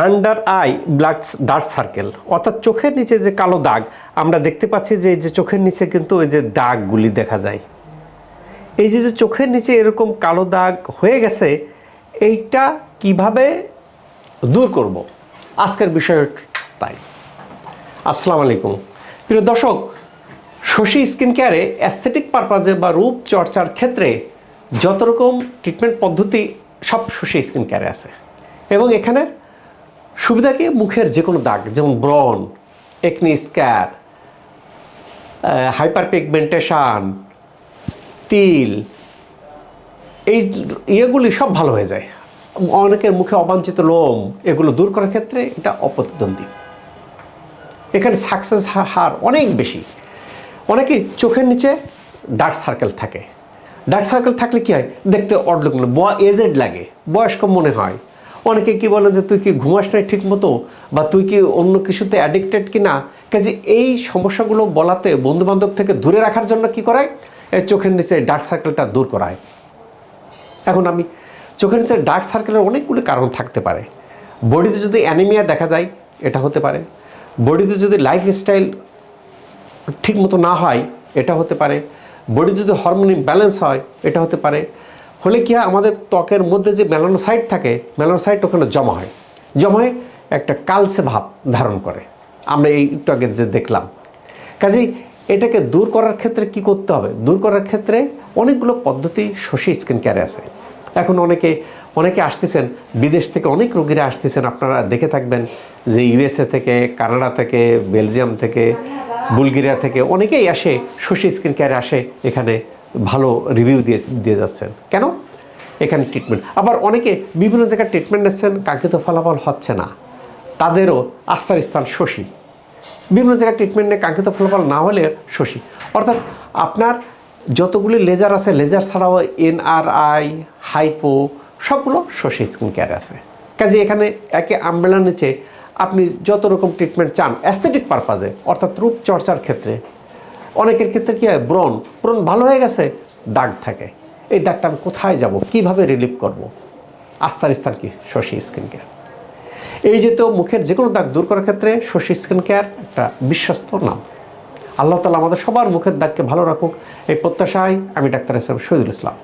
Under eye black dark circle, অর্থাৎ চোখের নিচে যে কালো দাগ আমরা দেখতে পাচ্ছি, যে চোখের নিচে কিন্তু ওই যে দাগগুলি দেখা যায়। এই যে চোখের নিচে এরকম কালো দাগ হয়ে গেছে, এইটা কিভাবে দূর করব, আজকের বিষয় তাই। আসসালামু আলাইকুম প্রিয় দর্শক, শশী স্কিন কেয়ারে অ্যাস্থেটিক পারপাজে বা রূপ চর্চার ক্ষেত্রে যত রকম ট্রিটমেন্ট পদ্ধতি সব শশী স্কিন কেয়ারে আছে। এবং এখানের সুবিধা কি, মুখের যে কোনো দাগ, যেমন ব্রণ, একনি স্ক্যার, হাইপার পিগমেন্টেশন, তিল, এই ইয়েগুলি সব ভালো হয়ে যায়। অনেকের মুখে অবাঞ্ছিত লোম, এগুলো দূর করার ক্ষেত্রে এটা অপ্রতিদ্বন্দ্বী। এখানে সাকসেস হার অনেক বেশি। অনেকেই চোখের নিচে ডার্ক সার্কেল থাকে। ডার্ক সার্কেল থাকলে কী হয়, দেখতে অডলুক এজেড লাগে, বয়স্ক মনে হয়। অনেকে কি বলে যে তুই কি ঘুমাস নাই ঠিক মতো, বা তুই কি অন্য কিছুতে অ্যাডিক্টেড কি না। কাজে এই সমস্যাগুলো বলাতে বন্ধুবান্ধব থেকে দূরে রাখার জন্য কি করায়, এই চোখের নিচে ডার্ক সার্কেলটা দূর করায়। এখন আমি চোখের নিচে ডার্ক সার্কেলের অনেকগুলি কারণ থাকতে পারে। বডিতে যদি অ্যানিমিয়া দেখা যায়, এটা হতে পারে। বডিতে যদি লাইফস্টাইল ঠিক মতো না হয়, এটা হতে পারে। বডি যদি হরমোন ইমব্যালেন্স হয়, এটা হতে পারে। হলে কি হয়, আমাদের ত্বকের মধ্যে যে মেলানোসাইট থাকে, মেলানোসাইট ওখানে জমা হয়, জমা হয়ে একটা কালসে ভাব ধারণ করে। আমরা এই একটু আগে যে দেখলাম। কাজেই এটাকে দূর করার ক্ষেত্রে কি করতে হবে, দূর করার ক্ষেত্রে অনেকগুলো পদ্ধতি শশী স্কিন কেয়ারে আছে। এখন অনেকে আসতেছেন বিদেশ থেকে, অনেক রোগীরা আসতেছেন, আপনারা দেখে থাকবেন যে ইউএসএ থেকে, কানাডা থেকে, বেলজিয়াম থেকে, বুলগেরিয়া থেকে অনেকেই আসে, শশী স্কিন কেয়ারে আসে, এখানে ভালো রিভিউ দিয়ে যাচ্ছেন। কেন? এখানে ট্রিটমেন্ট। আবার অনেকে বিভিন্ন জায়গায় ট্রিটমেন্ট নিচ্ছেন, কাঙ্ক্ষিত ফলাফল হচ্ছে না, তাদেরও আস্থার স্থান শশী। বিভিন্ন জায়গায় ট্রিটমেন্ট নিয়ে কাঙ্ক্ষিত ফলাফল না হলে শশী। অর্থাৎ আপনার যতগুলি লেজার আছে, লেজার ছাড়াও এনআরআই, হাইপো, সবগুলো শশী স্কিন কেয়ারে আছে। কাজে এখানে একে আমব্রেলার নিচে আপনি যত রকম ট্রিটমেন্ট চান অ্যাস্থেটিক পারপাজে, অর্থাৎ রূপ চর্চার ক্ষেত্রে। অনেকের ক্ষেত্রে কী হয়, ব্রণ ভালো হয়ে গেছে, দাগ থাকে। এই দাগটা আমি কোথায় যাব, কীভাবে রিলিফ করব? আস্থার স্থান কি? Shashi skin care. এই যে তো মুখের যে কোনো দাগ দূর করার ক্ষেত্রে শশী স্কিন কেয়ার একটা বিশ্বস্ত নাম। আল্লাহ তাআলা আমাদের সবার মুখের দাগকে ভালো রাখুক, এই প্রত্যাশায় আমি doctor S M Shahidul Islam.